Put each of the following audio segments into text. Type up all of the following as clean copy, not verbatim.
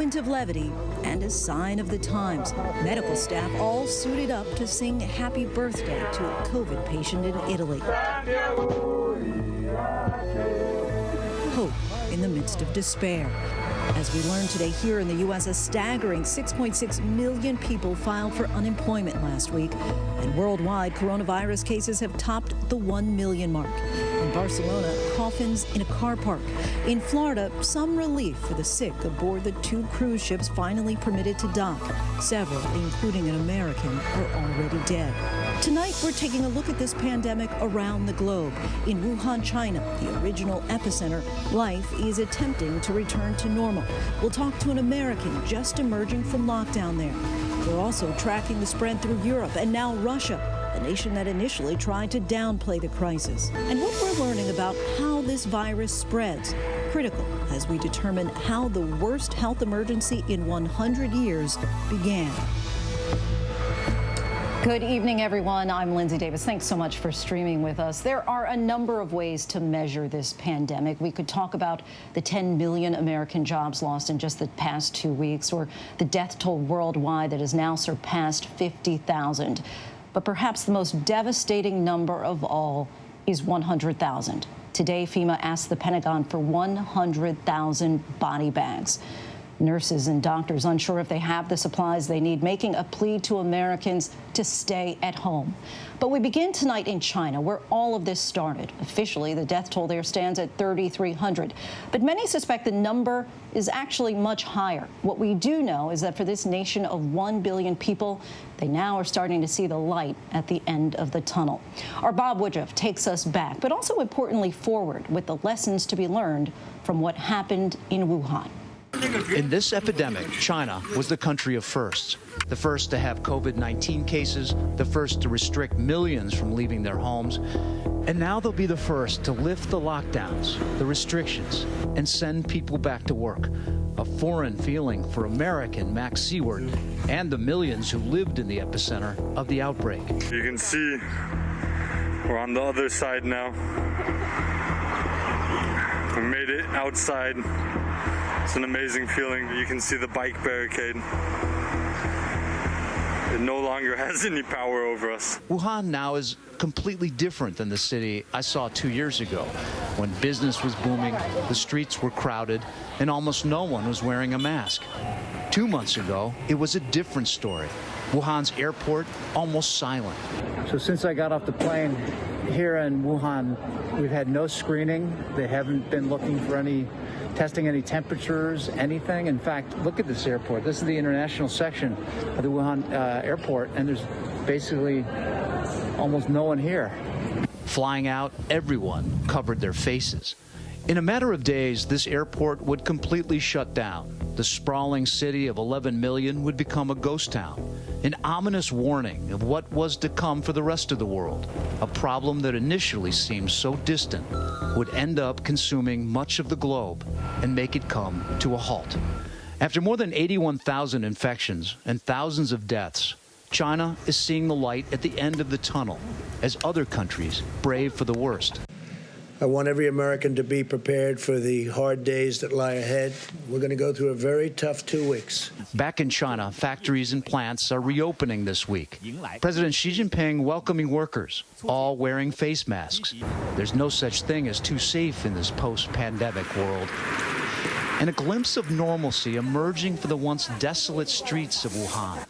moment of levity and a sign of the times. Medical staff all suited up to sing happy birthday to a COVID patient in Italy. Hope in the midst of despair. As we learned today here in the U.S., a staggering 6.6 million people filed for unemployment last week. And worldwide, coronavirus cases have topped the 1 million mark. In Barcelona, coffins in a car park. In Florida, some relief for the sick aboard the 2 cruise ships finally permitted to dock. Several, including an American, are already dead. Tonight, we're taking a look at this pandemic around the globe. In Wuhan, China, the original epicenter, life is attempting to return to normal. We'll talk to an American just emerging from lockdown there. We're also tracking the spread through Europe and now Russia, a nation that initially tried to downplay the crisis. And what we're learning about how this virus spreads, critical as we determine how the worst health emergency in 100 years began. Good evening, everyone. I'm Lindsay Davis. Thanks so much for streaming with us. There are a number of ways to measure this pandemic. We could talk about the 10 million American jobs lost in just the past 2 weeks, or the death toll worldwide that has now surpassed 50,000. But perhaps the most devastating number of all is 100,000. Today, FEMA asked the Pentagon for 100,000 body bags. Nurses and doctors unsure if they have the supplies they need, making a plea to Americans to stay at home. But we begin tonight in China, where all of this started. Officially, the death toll there stands at 3,300. But many suspect the number is actually much higher. What we do know is that for this nation of 1 billion people, they now are starting to see the light at the end of the tunnel. Our Bob Woodruff takes us back, but also importantly forward, with the lessons to be learned from what happened in Wuhan. In this epidemic, China was the country of firsts. The first to have COVID-19 cases, the first to restrict millions from leaving their homes. And now they'll be the first to lift the lockdowns, the restrictions, and send people back to work. A foreign feeling for American Max Seward and the millions who lived in the epicenter of the outbreak. You can see we're on the other side now. We made it outside. It's an amazing feeling. You can see the bike barricade. It no longer has any power over us. Wuhan now is completely different than the city I saw 2 years ago, when business was booming, the streets were crowded, and almost no one was wearing a mask. 2 months ago, it was a different story. Wuhan's airport almost silent. So since I got off the plane here in Wuhan, we've had no screening. They haven't been looking for testing any temperatures, anything. In fact, look at this airport. This is the international section of the Wuhan airport, and there's basically almost no one here. Flying out, everyone covered their faces. In a matter of days, this airport would completely shut down. The sprawling city of 11 million would become a ghost town, an ominous warning of what was to come for the rest of the world. A problem that initially seemed so distant would end up consuming much of the globe and make it come to a halt. After more than 81,000 infections and thousands of deaths, China is seeing the light at the end of the tunnel as other countries brave for the worst. I want every American to be prepared for the hard days that lie ahead. We're going to go through a very tough 2 weeks. Back in China, factories and plants are reopening this week. President Xi Jinping welcoming workers, all wearing face masks. There's no such thing as too safe in this post-pandemic world. And a glimpse of normalcy emerging for the once desolate streets of Wuhan.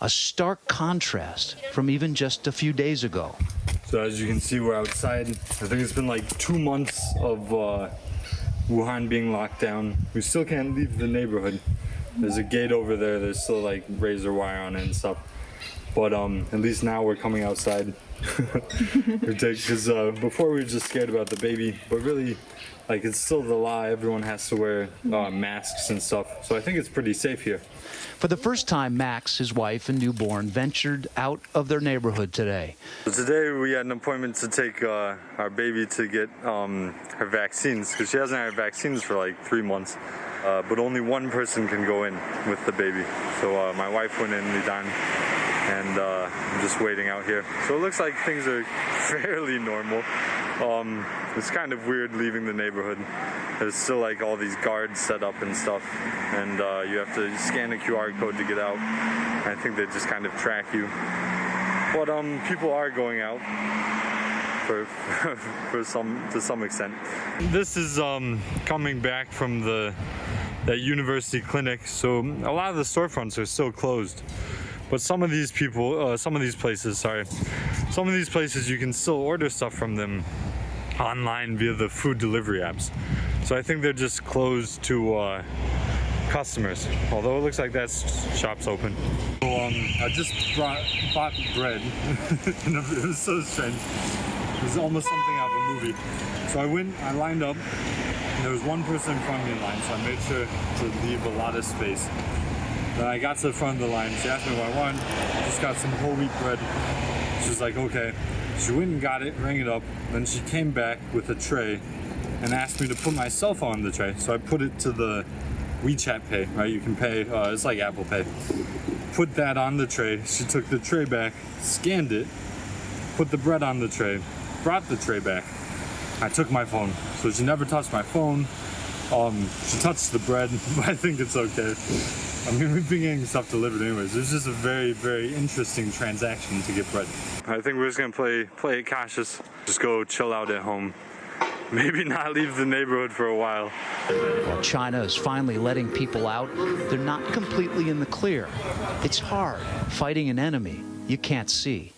A stark contrast from even just a few days ago. So as you can see, we're outside. I think it's been like 2 months of Wuhan being locked down. We still can't leave the neighborhood. There's a gate over there. There's still like razor wire on it and stuff. But at least now we're coming outside. Because before we were just scared about the baby, but really, like, it's still the law. Everyone has to wear masks and stuff. So I think it's pretty safe here. For the first time, Max, his wife, and newborn ventured out of their neighborhood today. Today we had an appointment to take our baby to get her vaccines, because she hasn't had vaccines for like 3 months. But only one person can go in with the baby. So my wife went in, Lidan, and I'm just waiting out here. So it looks like things are fairly normal. It's kind of weird leaving the neighborhood. There's still like all these guards set up and stuff, and you have to scan a QR code to get out. I think they just kind of track you. But people are going out to some extent. This is coming back from that university clinic, so a lot of the storefronts are still closed. But some of these places you can still order stuff from them online via the food delivery apps. So I think they're just closed to customers, although it looks like that shop's open. So, I just bought bread. It was so strange. It was almost something out of a movie. So I lined up, and there was one person in front of me in line, so I made sure to leave a lot of space. Then I got to the front of the line. She asked me what I wanted. Just got some whole wheat bread. She was like, okay. She went and got it, rang it up. Then she came back with a tray and asked me to put my cell phone on the tray. So I put it to the WeChat Pay, right? You can pay, it's like Apple Pay. Put that on the tray. She took the tray back, scanned it, put the bread on the tray, brought the tray back. I took my phone. So she never touched my phone. She touched the bread, but I think it's okay. I mean, we've been getting stuff delivered anyways. It's just a very, very interesting transaction to get bread. I think we're just gonna play it cautious. Just go chill out at home. Maybe not leave the neighborhood for a while. While China is finally letting people out, they're not completely in the clear. It's hard fighting an enemy you can't see.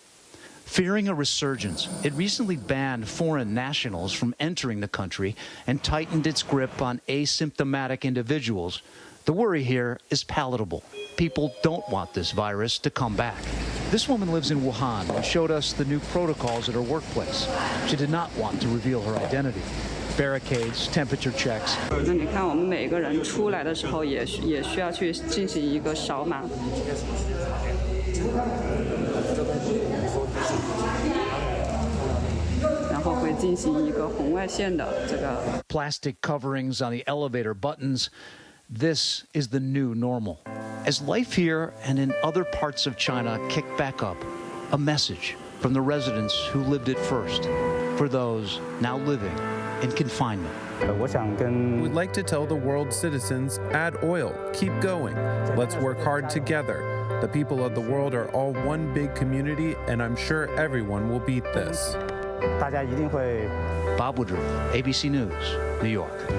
Fearing a resurgence, it recently banned foreign nationals from entering the country and tightened its grip on asymptomatic individuals. The worry here is palatable. People don't want this virus to come back. This woman lives in Wuhan and showed us the new protocols at her workplace. She did not want to reveal her identity. Barricades, temperature checks. 那你看，我们每个人出来的时候也需要去进行一个扫码。然后会进行一个红外线的这个。Plastic coverings on the elevator buttons. This is the new normal. As life here and in other parts of China kick back up, a message from the residents who lived it first, for those now living in confinement. We'd like to tell the world's citizens, add oil, keep going. Let's work hard together. The people of the world are all one big community, and I'm sure everyone will beat this. Bob Woodruff, ABC News, New York.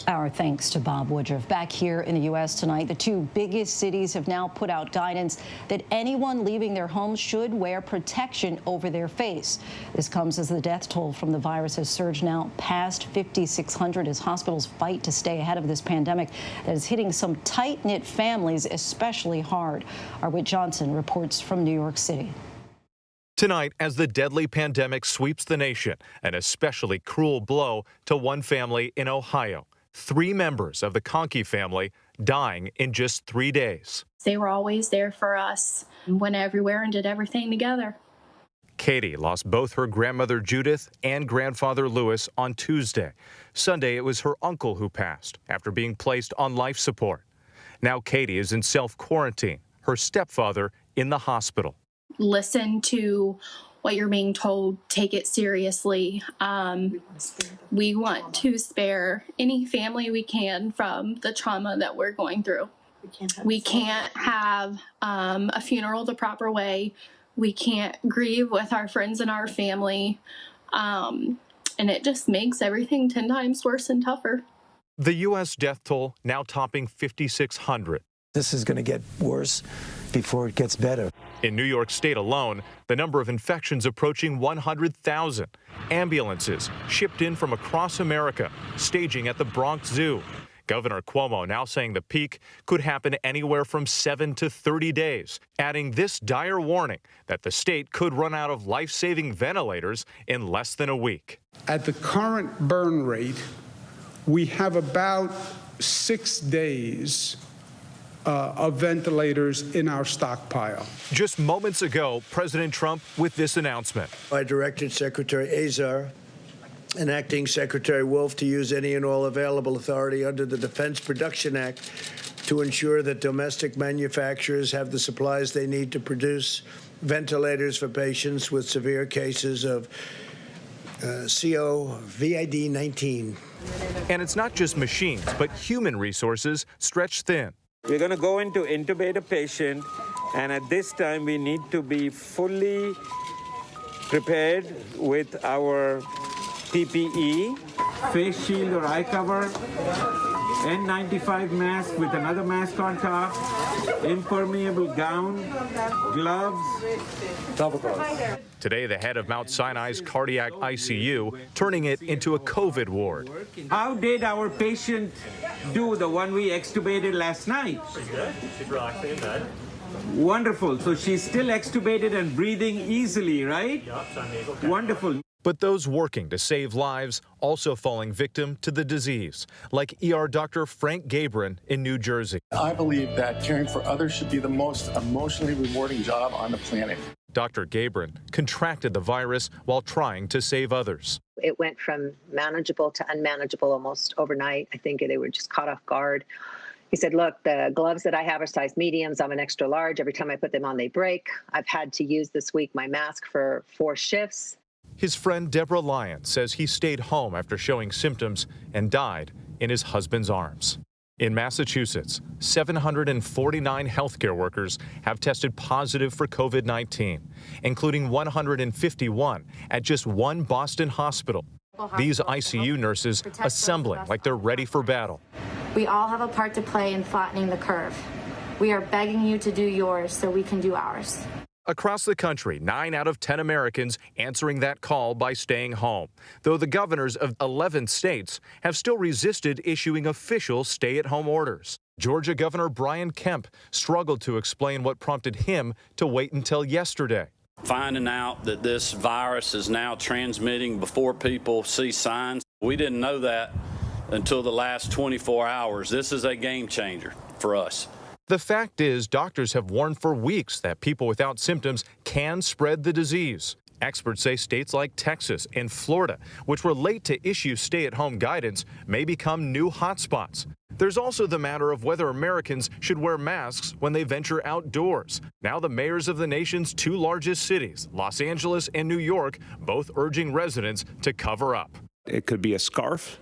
Our thanks to Bob Woodruff. Back here in the U.S. tonight, the two biggest cities have now put out guidance that anyone leaving their homes should wear protection over their face. This comes as the death toll from the virus has surged now past 5,600 as hospitals fight to stay ahead of this pandemic that is hitting some tight-knit families especially hard. Our Whit Johnson reports from New York City. Tonight, as the deadly pandemic sweeps the nation, an especially cruel blow to one family in Ohio. 3 members of the Conkey family dying in just 3 days. They were always there for us, went everywhere and did everything together. Katie lost both her grandmother Judith and grandfather Louis on Tuesday. Sunday, it was her uncle who passed after being placed on life support. Now Katie is in self-quarantine, her stepfather in the hospital. Listen to what you're being told, take it seriously. We want to spare any family we can from the trauma that we're going through. We can't have a funeral the proper way. We can't grieve with our friends and our family. And it just makes everything 10 times worse and tougher. The U.S. death toll now topping 5,600. This is going to get worse before it gets better. In New York State alone, the number of infections approaching 100,000. Ambulances shipped in from across America, staging at the Bronx Zoo. Governor Cuomo now saying the peak could happen anywhere from 7 to 30 days, adding this dire warning that the state could run out of life-saving ventilators in less than a week. At the current burn rate, we have about 6 days of ventilators in our stockpile. Just moments ago, President Trump with this announcement. I directed Secretary Azar and Acting Secretary Wolf to use any and all available authority under the Defense Production Act to ensure that domestic manufacturers have the supplies they need to produce ventilators for patients with severe cases of COVID-19. And it's not just machines, but human resources stretched thin. We're going to go into intubate a patient, and at this time we need to be fully prepared with our PPE, face shield or eye cover, N95 mask with another mask on top, impermeable gown, gloves, double gloves. Today, the head of Mount Sinai's cardiac ICU turning it into a COVID ward. How did our patient do, the one we extubated last night? She's good. She's relaxing in bed. Wonderful. So she's still extubated and breathing easily, right? Yup, some nasal. Wonderful. But those working to save lives also falling victim to the disease, like ER Dr. Frank Gabrin in New Jersey. I believe that caring for others should be the most emotionally rewarding job on the planet. Dr. Gabrin contracted the virus while trying to save others. It went from manageable to unmanageable almost overnight. I think they were just caught off guard. He said, look, the gloves that I have are size mediums. I'm an extra large. Every time I put them on, they break. I've had to use this week my mask for 4 shifts. His friend Deborah Lyon says he stayed home after showing symptoms and died in his husband's arms. In Massachusetts, 749 healthcare workers have tested positive for COVID-19, including 151 at just one Boston hospital. These ICU nurses assembling like they're ready for battle. We all have a part to play in flattening the curve. We are begging you to do yours so we can do ours. Across the country, 9 out of 10 Americans answering that call by staying home, though the governors of 11 states have still resisted issuing official stay-at-home orders. Georgia Governor Brian Kemp struggled to explain what prompted him to wait until yesterday. Finding out that this virus is now transmitting before people see signs, we didn't know that until the last 24 hours. This is a game changer for us. The fact is, doctors have warned for weeks that people without symptoms can spread the disease. Experts say states like Texas and Florida, which were late to issue stay-at-home guidance, may become new hotspots. There's also the matter of whether Americans should wear masks when they venture outdoors. Now the mayors of the nation's 2 largest cities, Los Angeles and New York, both urging residents to cover up. It could be a scarf.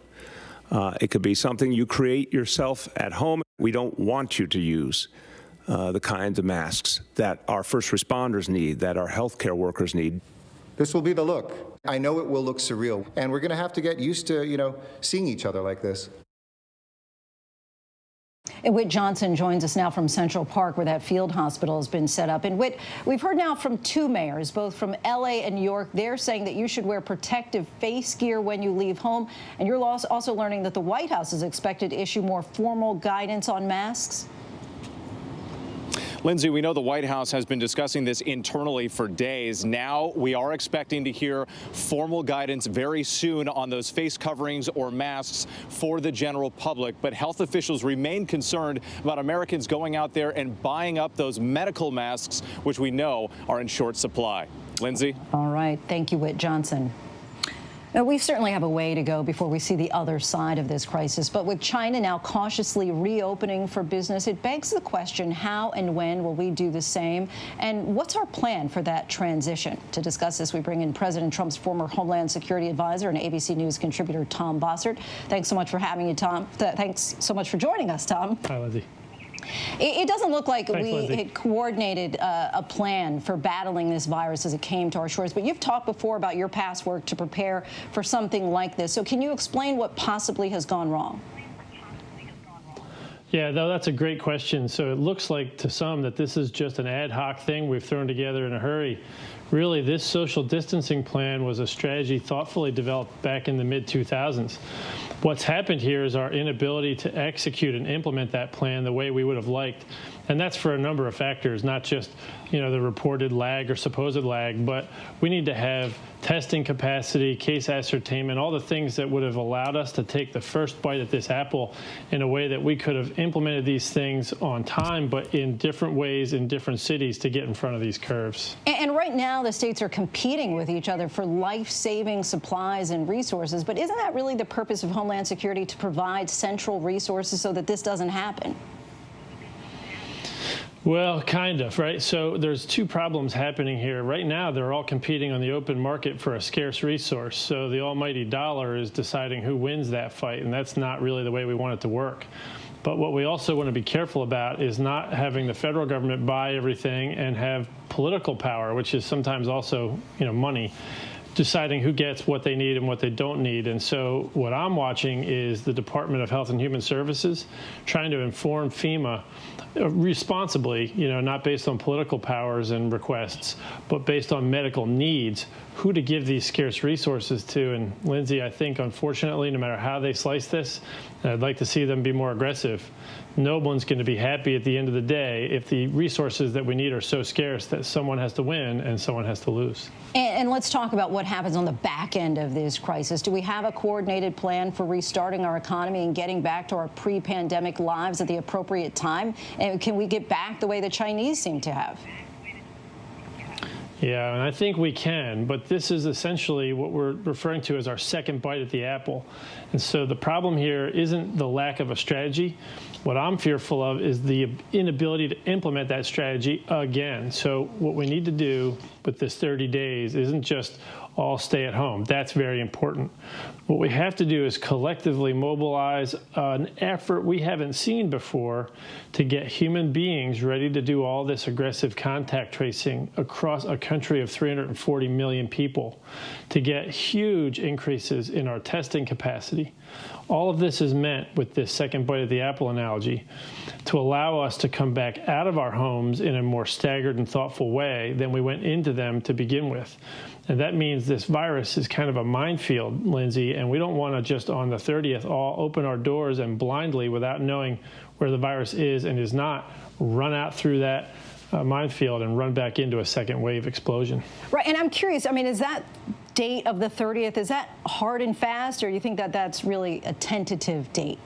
It could be something you create yourself at home. We don't want you to use the kinds of masks that our first responders need, that our healthcare workers need. This will be the look. I know it will look surreal, and we're going to have to get used to, seeing each other like this. And Whit Johnson joins us now from Central Park, where that field hospital has been set up. And Whit, we've heard now from 2 mayors, both from L.A. and New York. They're saying that you should wear protective face gear when you leave home. And you're also learning that the White House is expected to issue more formal guidance on masks. Lindsay, we know the White House has been discussing this internally for days. Now we are expecting to hear formal guidance very soon on those face coverings or masks for the general public. But health officials remain concerned about Americans going out there and buying up those medical masks, which we know are in short supply. Lindsay? All right. Thank you, Whit Johnson. Now, we certainly have a way to go before we see the other side of this crisis. But with China now cautiously reopening for business, it begs the question, how and when will we do the same? And what's our plan for that transition? To discuss this, we bring in President Trump's former Homeland Security advisor and ABC News contributor, Tom Bossert. Thanks so much for having you, Tom. Thanks so much for joining us, Tom. Hi, Lindsay. It doesn't look like Thanks, we Lindsay. had coordinated a plan for battling this virus as it came to our shores, but you've talked before about your past work to prepare for something like this. So can you explain what possibly has gone wrong? Yeah, no, that's a great question. So it looks like to some that this is just an ad hoc thing we've thrown together in a hurry. Really, this social distancing plan was a strategy thoughtfully developed back in the mid-2000s. What's happened here is our inability to execute and implement that plan the way we would have liked. And that's for a number of factors, not just, the reported lag or supposed lag, but we need to have testing capacity, case ascertainment, all the things that would have allowed us to take the first bite at this apple in a way that we could have implemented these things on time, but in different ways in different cities to get in front of these curves. And right now, the states are competing with each other for life-saving supplies and resources. But isn't that really the purpose of Homeland Security, to provide central resources so that this doesn't happen? Well, kind of, right? So there's two problems happening here. Right now, they're all competing on the open market for a scarce resource. So the almighty dollar is deciding who wins that fight, and that's not really the way we want it to work. But what we also want to be careful about is not having the federal government buy everything and have political power, which is sometimes also, money, deciding who gets what they need and what they don't need. And so what I'm watching is the Department of Health and Human Services trying to inform FEMA responsibly, not based on political powers and requests, but based on medical needs, who to give these scarce resources to. And Lindsay, I think, unfortunately, no matter how they slice this, and I'd like to see them be more aggressive, no one's going to be happy at the end of the day if the resources that we need are so scarce that someone has to win and someone has to lose. And let's talk about what happens on the back end of this crisis. Do we have a coordinated plan for restarting our economy and getting back to our pre-pandemic lives at the appropriate time? And can we get back the way the Chinese seem to have? Yeah, and I think we can, but this is essentially what we're referring to as our second bite at the apple. And so the problem here isn't the lack of a strategy. What I'm fearful of is the inability to implement that strategy again. So what we need to do with this 30 days isn't just all stay at home. That's very important. What we have to do is collectively mobilize an effort we haven't seen before to get human beings ready to do all this aggressive contact tracing across a country of 340 million people, to get huge increases in our testing capacity. All of this is meant, with this second bite of the apple analogy, to allow us to come back out of our homes in a more staggered and thoughtful way than we went into them to begin with. And that means this virus is kind of a minefield, Lindsay, and we don't want to just on the 30th all open our doors and blindly, without knowing where the virus is and is not, run out through that minefield and run back into a second wave explosion. Right, and I'm curious, is that date of the 30th, is that hard and fast, or do you think that that's really a tentative date?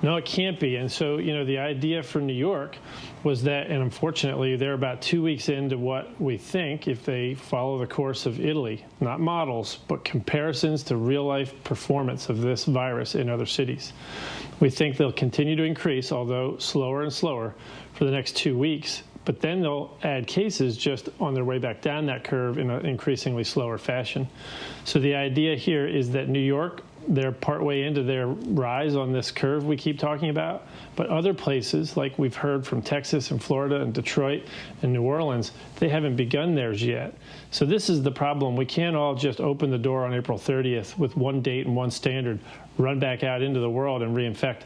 No, it can't be. And so, the idea for New York was that, and unfortunately, they're about 2 weeks into what we think, if they follow the course of Italy, not models, but comparisons to real-life performance of this virus in other cities. We think they'll continue to increase, although slower and slower, for the next 2 weeks. But then they'll add cases just on their way back down that curve in an increasingly slower fashion. So the idea here is that New York, they're partway into their rise on this curve we keep talking about. But other places, like we've heard from Texas and Florida and Detroit and New Orleans, they haven't begun theirs yet. So this is the problem. We can't all just open the door on April 30th with one date and one standard, run back out into the world and reinfect.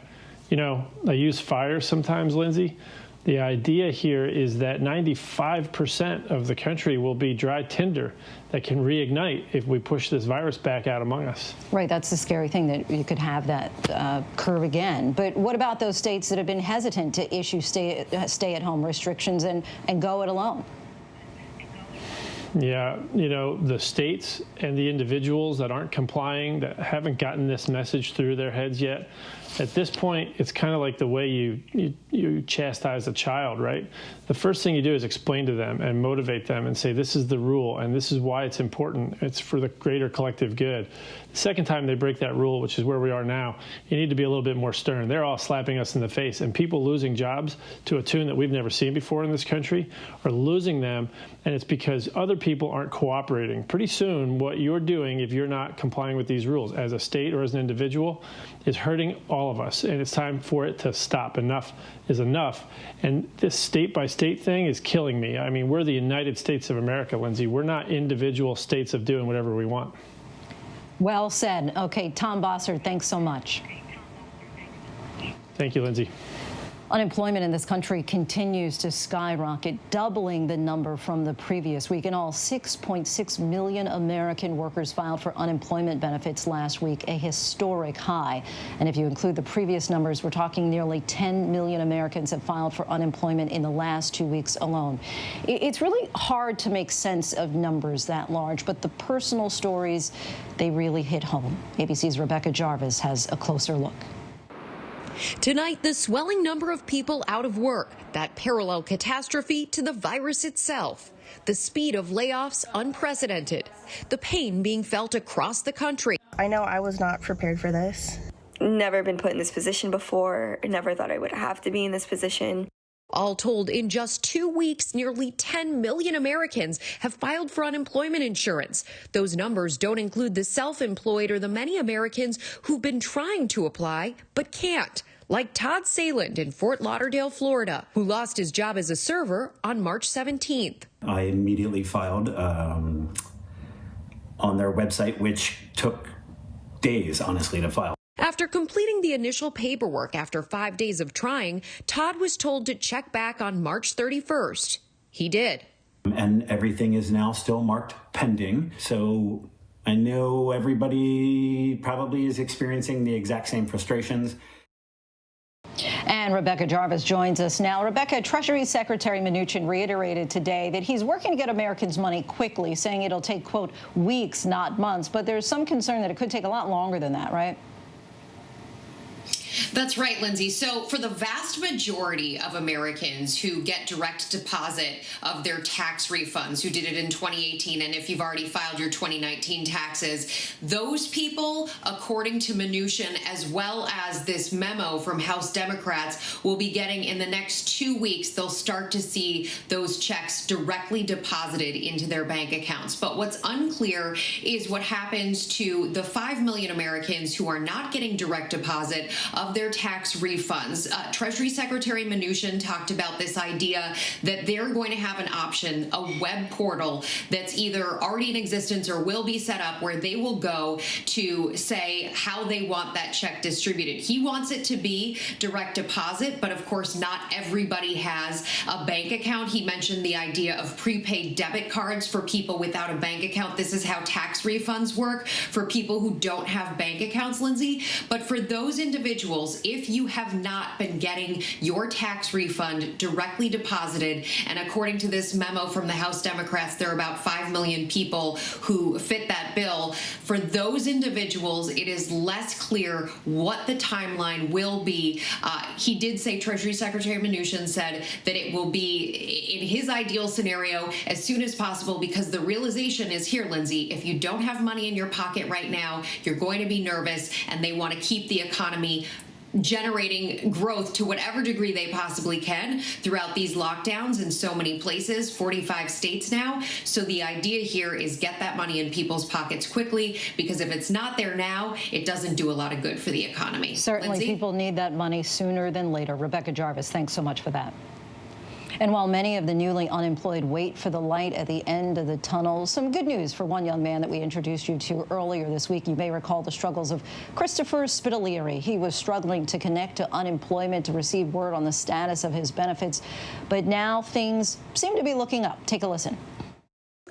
I use fire sometimes, Lindsay. The idea here is that 95% of the country will be dry tinder that can reignite if we push this virus back out among us. Right, that's the scary thing, that you could have that curve again. But what about those states that have been hesitant to issue stay-at-home restrictions and go it alone? Yeah, the states and the individuals that aren't complying, that haven't gotten this message through their heads yet, at this point, it's kind of like the way you chastise a child, right? The first thing you do is explain to them and motivate them and say, this is the rule and this is why it's important. It's for the greater collective good. The second time they break that rule, which is where we are now, you need to be a little bit more stern. They're all slapping us in the face, and people losing jobs to a tune that we've never seen before in this country are losing them, and it's because other people aren't cooperating. Pretty soon, what you're doing, if you're not complying with these rules as a state or as an individual, is hurting all of us, and it's time for it to stop. Enough is enough. And this state-by-state thing is killing me. We're the United States of America, Lindsay. We're not individual states of doing whatever we want. Well said. Okay, Tom Bossert, thanks so much. Thank you, Lindsay. Unemployment in this country continues to skyrocket, doubling the number from the previous week. In all, 6.6 million American workers filed for unemployment benefits last week, a historic high. And if you include the previous numbers, we're talking nearly 10 million Americans have filed for unemployment in the last 2 weeks alone. It's really hard to make sense of numbers that large, but the personal stories, they really hit home. ABC's Rebecca Jarvis has a closer look. Tonight, the swelling number of people out of work, that parallel catastrophe to the virus itself. The speed of layoffs unprecedented. The pain being felt across the country. I know I was not prepared for this. Never been put in this position before. Never thought I would have to be in this position. All told, in just 2 weeks, nearly 10 million Americans have filed for unemployment insurance. Those numbers don't include the self-employed or the many Americans who've been trying to apply but can't, like Todd Sayland in Fort Lauderdale, Florida, who lost his job as a server on March 17th. I immediately filed on their website, which took days, honestly, to file. After completing the initial paperwork after 5 days of trying, Todd was told to check back on March 31st. He did. And everything is now still marked pending. So I know everybody probably is experiencing the exact same frustrations. And Rebecca Jarvis joins us now. Rebecca, Treasury Secretary Mnuchin reiterated today that he's working to get Americans money quickly, saying it'll take, quote, weeks, not months. But there's some concern that it could take a lot longer than that, right? That's right, Lindsay. So for the vast majority of Americans who get direct deposit of their tax refunds, who did it in 2018, and if you've already filed your 2019 taxes, those people, according to Mnuchin, as well as this memo from House Democrats, will be getting in the next 2 weeks, they'll start to see those checks directly deposited into their bank accounts. But what's unclear is what happens to the 5 million Americans who are not getting direct deposit of their tax refunds. Treasury Secretary Mnuchin talked about this idea that they're going to have an option, a web portal that's either already in existence or will be set up, where they will go to say how they want that check distributed. He wants it to be direct deposit, but of course not everybody has a bank account. He mentioned the idea of prepaid debit cards for people without a bank account. This is how tax refunds work for people who don't have bank accounts, Lindsay. But for those individuals, if you have not been getting your tax refund directly deposited, and according to this memo from the House Democrats, there are about 5 million people who fit that bill. For those individuals, it is less clear what the timeline will be. He did say, Treasury Secretary Mnuchin said that it will be, in his ideal scenario, as soon as possible, because the realization is here, Lindsay, if you don't have money in your pocket right now, you're going to be nervous, and they want to keep the economy generating growth to whatever degree they possibly can throughout these lockdowns in so many places, 45 states now. So the idea here is get that money in people's pockets quickly, because if it's not there now, it doesn't do a lot of good for the economy. Certainly, Lindsay? people need that money sooner than later. Rebecca Jarvis, thanks so much for that. And while many of the newly unemployed wait for the light at the end of the tunnel, some good news for one young man that we introduced you to earlier this week. You may recall the struggles of Christopher Spitaleri. He was struggling to connect to unemployment to receive word on the status of his benefits. But now things seem to be looking up. Take a listen.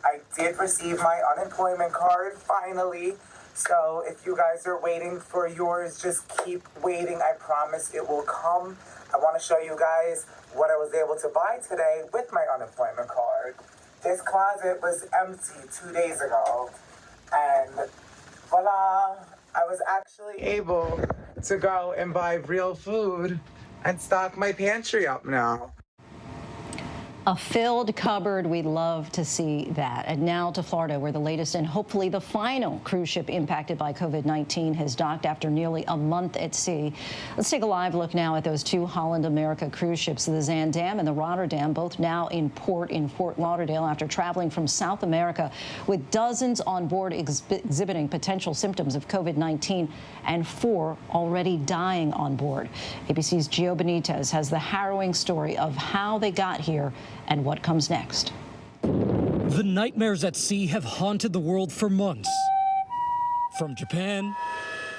I did receive my unemployment card finally. So if you guys are waiting for yours, just keep waiting. I promise it will come. I want to show you guys what I was able to buy today with my unemployment card. This closet was empty 2 days ago, and voila, I was actually able to go and buy real food and stock my pantry up now. A filled cupboard, we'd love to see that. And now to Florida, where the latest and hopefully the final cruise ship impacted by COVID-19 has docked after nearly a month at sea. Let's take a live look now at those two Holland America cruise ships, the Zaandam and the Rotterdam, both now in port in Fort Lauderdale after traveling from South America, with dozens on board exhibiting potential symptoms of COVID-19 and 4 already dying on board. ABC's Gio Benitez has the harrowing story of how they got here and what comes next. The nightmares at sea have haunted the world for months. From Japan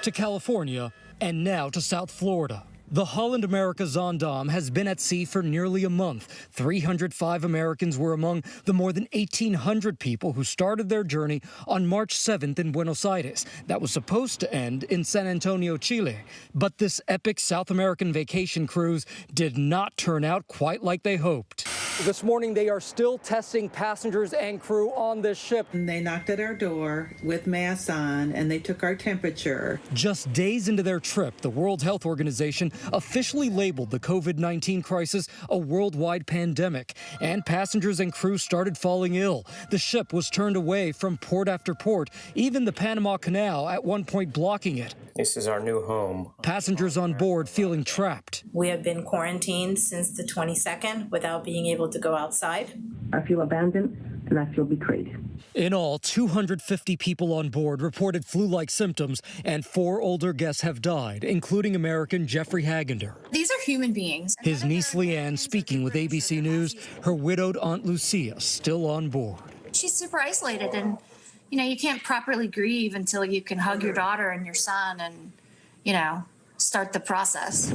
to California and now to South Florida. The Holland America Zaandam has been at sea for nearly a month. 305 Americans were among the more than 1,800 people who started their journey on March 7th in Buenos Aires. That was supposed to end in San Antonio, Chile. But this epic South American vacation cruise did not turn out quite like they hoped. This morning, they are still testing passengers and crew on this ship. And they knocked at our door with masks on, and they took our temperature. Just days into their trip, the World Health Organization officially labeled the COVID-19 crisis a worldwide pandemic, and passengers and crew started falling ill. The ship was turned away from port after port, even the Panama Canal at one point blocking it. This is our new home. Passengers on board feeling trapped. We have been quarantined since the 22nd without being able to go outside. I feel abandoned and I feel betrayed. In all, 250 people on board reported flu-like symptoms, and 4 older guests have died, including American Jeffrey Hagender. These are human beings. His niece Leanne speaking with ABC News, her widowed Aunt Lucia still on board. She's super isolated, and you can't properly grieve until you can hug your daughter and your son and, start the process.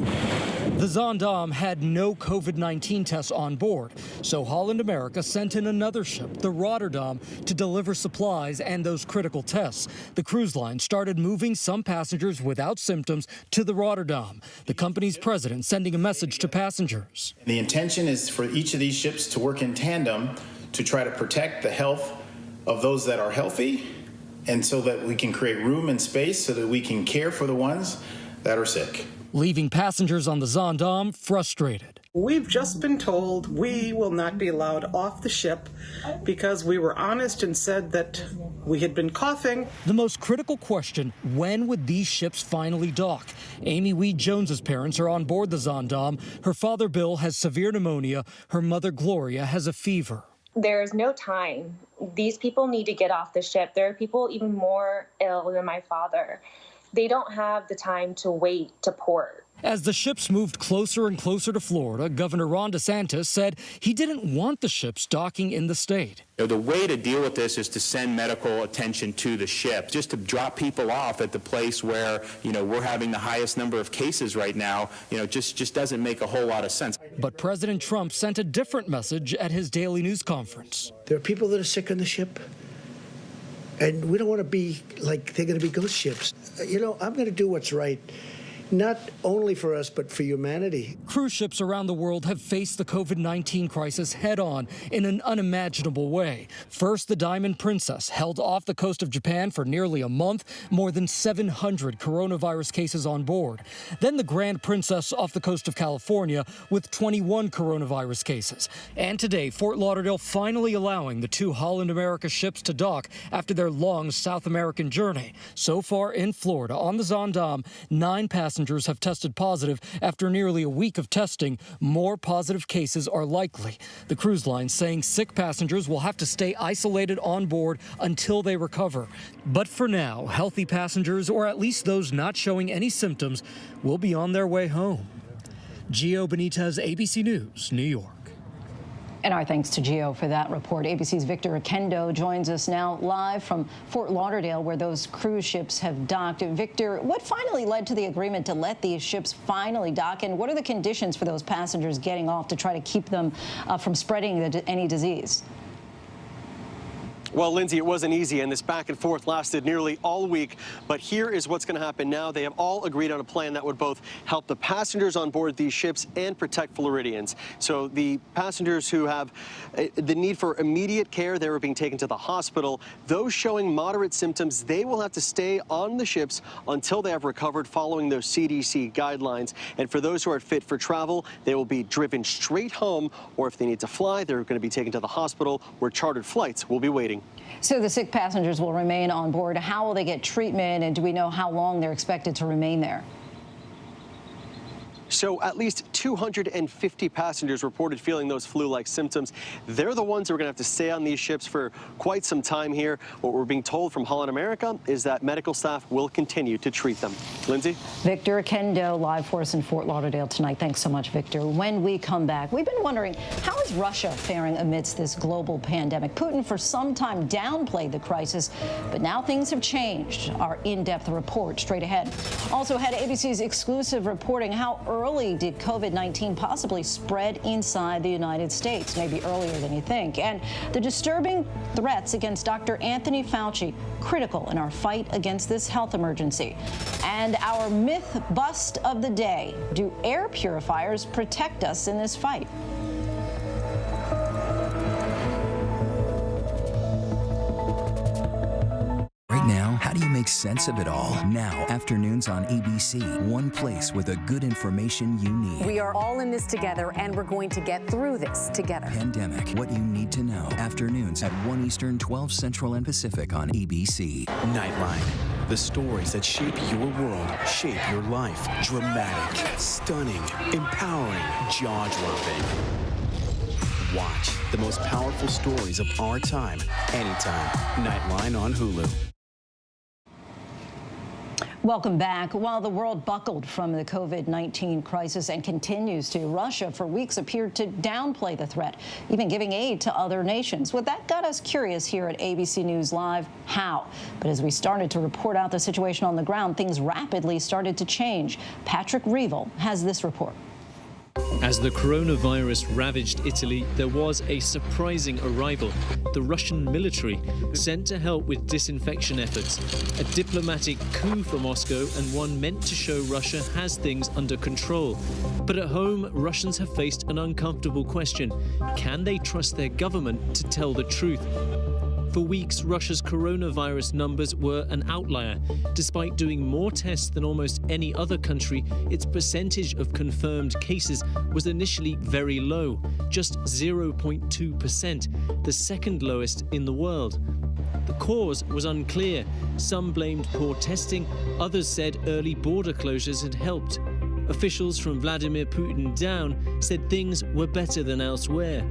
The Zaandam had no COVID-19 tests on board, so Holland America sent in another ship, the Rotterdam, to deliver supplies and those critical tests. The cruise line started moving some passengers without symptoms to the Rotterdam, the company's president sending a message to passengers. The intention is for each of these ships to work in tandem to try to protect the health of those that are healthy, and so that we can create room and space so that we can care for the ones that are sick. Leaving passengers on the Zaandam frustrated. We've just been told we will not be allowed off the ship because we were honest and said that we had been coughing. The most critical question, when would these ships finally dock? Amy Weed Jones's parents are on board the Zaandam. Her father, Bill, has severe pneumonia. Her mother, Gloria, has a fever. There's no time. These people need to get off the ship. There are people even more ill than my father. They don't have the time to wait to port. As the ships moved closer and closer to Florida, Governor Ron DeSantis said he didn't want the ships docking in the state. The way to deal with this is to send medical attention to the ship, just to drop people off at the place where, we're having the highest number of cases right now, just doesn't make a whole lot of sense. But President Trump sent a different message at his daily news conference. There are people that are sick on the ship, and we don't want to be like they're going to be ghost ships. I'm going to do what's right. Not only for us, but for humanity. Cruise ships around the world have faced the COVID-19 crisis head-on in an unimaginable way. First, the Diamond Princess held off the coast of Japan for nearly a month, more than 700 coronavirus cases on board. Then the Grand Princess off the coast of California with 21 coronavirus cases. And today, Fort Lauderdale finally allowing the 2 Holland America ships to dock after their long South American journey. So far in Florida, on the Zaandam, 9 passengers have tested positive. After nearly a week of testing, more positive cases are likely. The cruise line saying sick passengers will have to stay isolated on board until they recover. But for now, healthy passengers, or at least those not showing any symptoms, will be on their way home. Gio Benitez, ABC News, New York. And our thanks to Gio for that report. ABC's Victor Akendo joins us now live from Fort Lauderdale, where those cruise ships have docked. Victor, what finally led to the agreement to let these ships finally dock, and what are the conditions for those passengers getting off to try to keep them from spreading any disease? Well, Lindsay, it wasn't easy, and this back and forth lasted nearly all week. But here is what's going to happen now. They have all agreed on a plan that would both help the passengers on board these ships and protect Floridians. So the passengers who have the need for immediate care, they were being taken to the hospital. Those showing moderate symptoms, they will have to stay on the ships until they have recovered following those CDC guidelines. And for those who are fit for travel, they will be driven straight home, or if they need to fly, they're going to be taken to the hospital where chartered flights will be waiting. So the sick passengers will remain on board. How will they get treatment, and do we know how long they're expected to remain there? So at least 250 passengers reported feeling those flu-like symptoms. They're the ones who are going to have to stay on these ships for quite some time here. What we're being told from Holland America is that medical staff will continue to treat them. Lindsay? Victor Akendo, live for us in Fort Lauderdale tonight. Thanks so much, Victor. When we come back, we've been wondering, how is Russia faring amidst this global pandemic? Putin for some time downplayed the crisis, but now things have changed. Our in-depth report straight ahead. Also ahead, ABC's exclusive reporting how early did COVID-19 possibly spread inside the United States, maybe earlier than you think, and the disturbing threats against Dr. Anthony Fauci, critical in our fight against this health emergency. And our myth bust of the day: do air purifiers protect us in this fight? make sense of it all. Now, afternoons on ABC, one place with the good information you need. We are all in this together, and we're going to get through this together. Pandemic, what you need to know. Afternoons at 1 Eastern, 12 Central and Pacific on ABC. Nightline. The stories that shape your world, shape your life. Dramatic, stunning, empowering, jaw-dropping. Watch the most powerful stories of our time, anytime. Nightline on Hulu. Welcome back. While the world buckled from the COVID-19 crisis and continues to, Russia for weeks appeared to downplay the threat, even giving aid to other nations. Well, that got us curious here at ABC News Live. How? But as we started to report out the situation on the ground, things rapidly started to change. Patrick Reevell has this report. As the coronavirus ravaged Italy, there was a surprising arrival. The Russian military sent to help with disinfection efforts. A diplomatic coup for Moscow, and one meant to show Russia has things under control. But at home, Russians have faced an uncomfortable question. Can they trust their government to tell the truth? For weeks, Russia's coronavirus numbers were an outlier. Despite doing more tests than almost any other country, its percentage of confirmed cases was initially very low, just 0.2%, the second lowest in the world. The cause was unclear. Some blamed poor testing, others said early border closures had helped. Officials from Vladimir Putin down said things were better than elsewhere.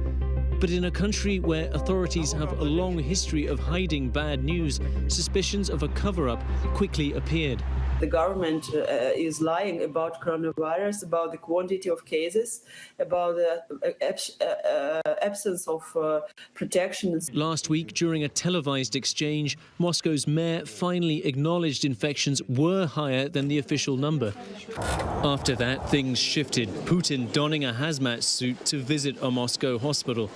But in a country where authorities have a long history of hiding bad news, suspicions of a cover-up quickly appeared. The government is lying about coronavirus, about the quantity of cases, about the absence of protection. Last week, during a televised exchange, Moscow's mayor finally acknowledged infections were higher than the official number. After that, things shifted, Putin donning a hazmat suit to visit a Moscow hospital.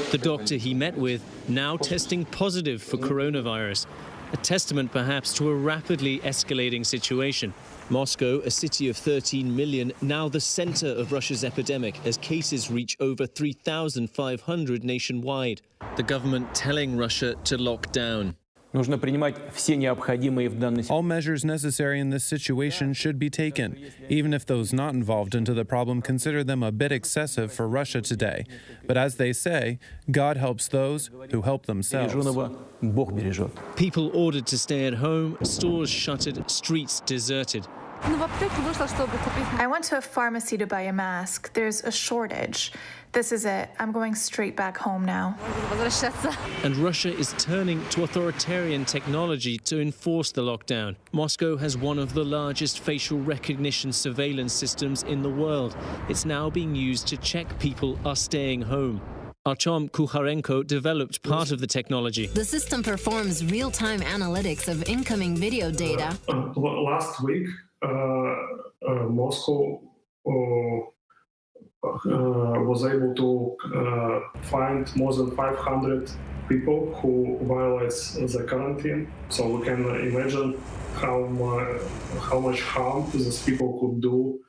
The doctor he met with now testing positive for coronavirus. A testament perhaps to a rapidly escalating situation. Moscow, a city of 13 million, now the center of Russia's epidemic as cases reach over 3,500 nationwide. The government telling Russia to lock down. All measures necessary in this situation should be taken. Even if those not involved into the problem consider them a bit excessive for Russia today. But as they say, God helps those who help themselves. People ordered to stay at home, stores shuttered, streets deserted. I went to a pharmacy to buy a mask. There's a shortage. This is it. I'm going straight back home now. And Russia is turning to authoritarian technology to enforce the lockdown. Moscow has one of the largest facial recognition surveillance systems in the world. It's now being used to check people are staying home. Artem Kukharenko developed part of the technology. The system performs real-time analytics of incoming video data. Last week, Moscow was able to find more than 500 people who violates the quarantine. So we can imagine how much harm these people could do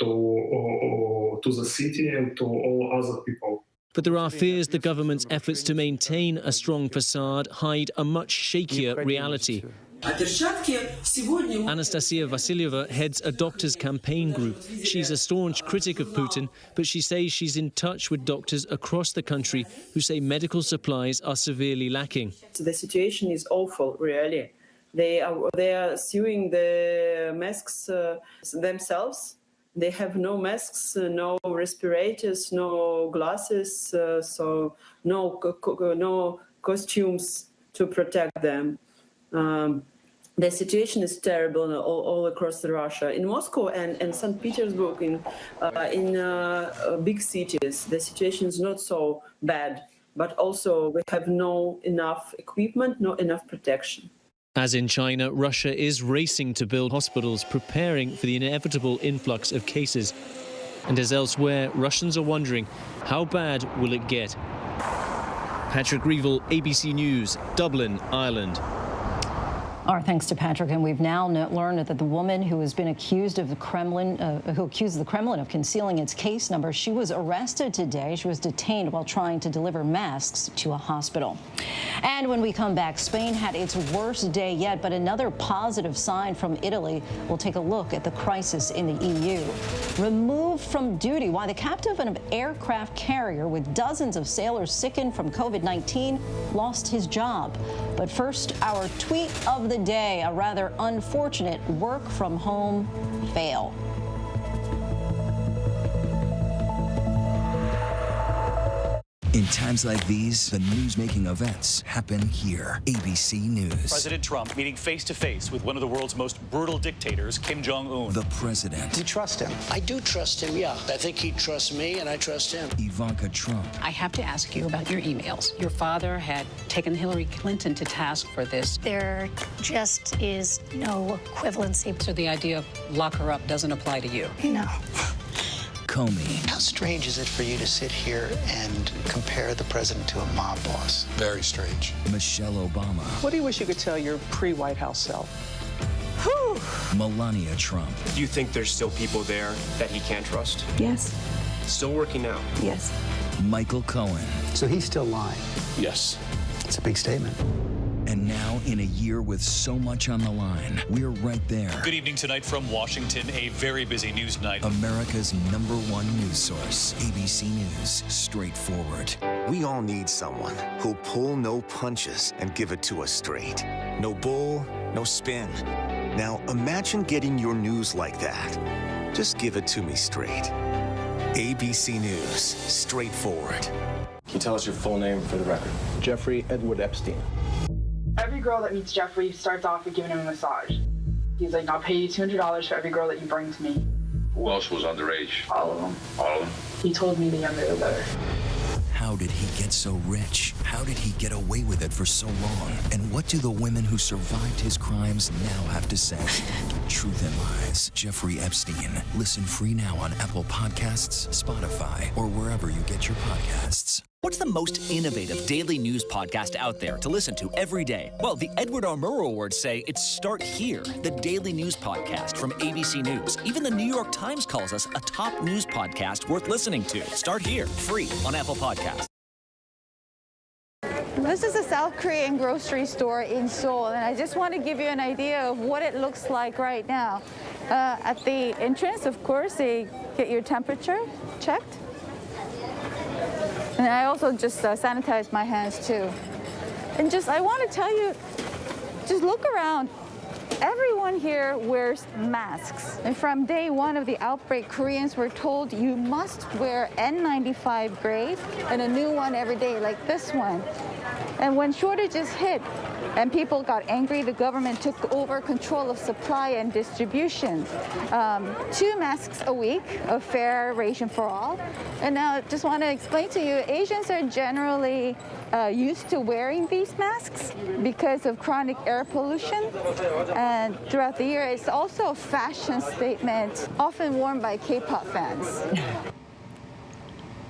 to the city and to all other people. But there are fears the government's efforts to maintain a strong facade hide a much shakier reality. Anastasia Vasilyeva heads a doctors' campaign group. She's a staunch critic of Putin, but she says she's in touch with doctors across the country who say medical supplies are severely lacking. The situation is awful, really. They are sewing the masks themselves. They have no masks, no respirators, no glasses, so no costumes to protect them. The situation is terrible all across Russia. In Moscow and St. Petersburg, in big cities, the situation is not so bad, but also we have no enough equipment, not enough protection. As in China, Russia is racing to build hospitals, preparing for the inevitable influx of cases. And as elsewhere, Russians are wondering, how bad will it get? Patrick Reevell, ABC News, Dublin, Ireland. Our thanks to Patrick, and we've now learned that the woman who has been accused of the Kremlin, who accused the Kremlin of concealing its case number, she was arrested today. She was detained while trying to deliver masks to a hospital. And when we come back, Spain had its worst day yet, but another positive sign from Italy. We'll take a look at the crisis in the EU. Removed from duty, why the captain of an aircraft carrier with dozens of sailors sickened from COVID-19 lost his job. But first, our tweet of the day, a rather unfortunate work from home fail. In times like these, the news-making events happen here. ABC News. President Trump meeting face-to-face with one of the world's most brutal dictators, Kim Jong-un. The president. You trust him? I do trust him, yeah. I think he trusts me, and I trust him. Ivanka Trump. I have to ask you about your emails. Your father had taken Hillary Clinton to task for this. There just is no equivalency. So the idea of lock her up doesn't apply to you? No. Comey. How strange is it for you to sit here and compare the president to a mob boss? Very strange. Michelle Obama. What do you wish you could tell your pre-White House self? Whew. Melania Trump. Do you think there's still people there that he can't trust? Yes. Still working now? Yes. Michael Cohen. So he's still lying? Yes. It's a big statement. And now, in a year with so much on the line, we're right there. Good evening tonight from Washington, a very busy news night. America's #1 news source, ABC News, straightforward. We all need someone who'll pull no punches and give it to us straight. No bull, no spin. Now, imagine getting your news like that. Just give it to me straight. ABC News, straightforward. Can you tell us your full name for the record? Jeffrey Edward Epstein. Every girl that meets Jeffrey starts off with giving him a massage. He's like, I'll pay you $200 for every girl that you bring to me. Who else was underage? All of them. All of them? He told me the younger the better. How did he get so rich? How did he get away with it for so long? And what do the women who survived his crimes now have to say? Truth and Lies, Jeffrey Epstein. Listen free now on Apple Podcasts, Spotify, or wherever you get your podcasts. What's the most innovative daily news podcast out there to listen to every day? Well, the Edward R. Murrow Awards say it's Start Here, the daily news podcast from ABC News. Even the New York Times calls us a top news podcast worth listening to. Start Here, free on Apple Podcasts. This is a South Korean grocery store in Seoul, and I just want to give you an idea of what it looks like right now. At the entrance, of course, they get your temperature checked. And I also just sanitize my hands too. And I want to tell you, just look around. Everyone here wears masks. And from day one of the outbreak, Koreans were told you must wear N95 grade and a new one every day, like this one. And when shortages hit and people got angry, the government took over control of supply and distribution. 2 masks a week, a fair ration for all. And now I just want to explain to you, Asians are generally used to wearing these masks because of chronic air pollution. And throughout the year, it's also a fashion statement, often worn by K-pop fans.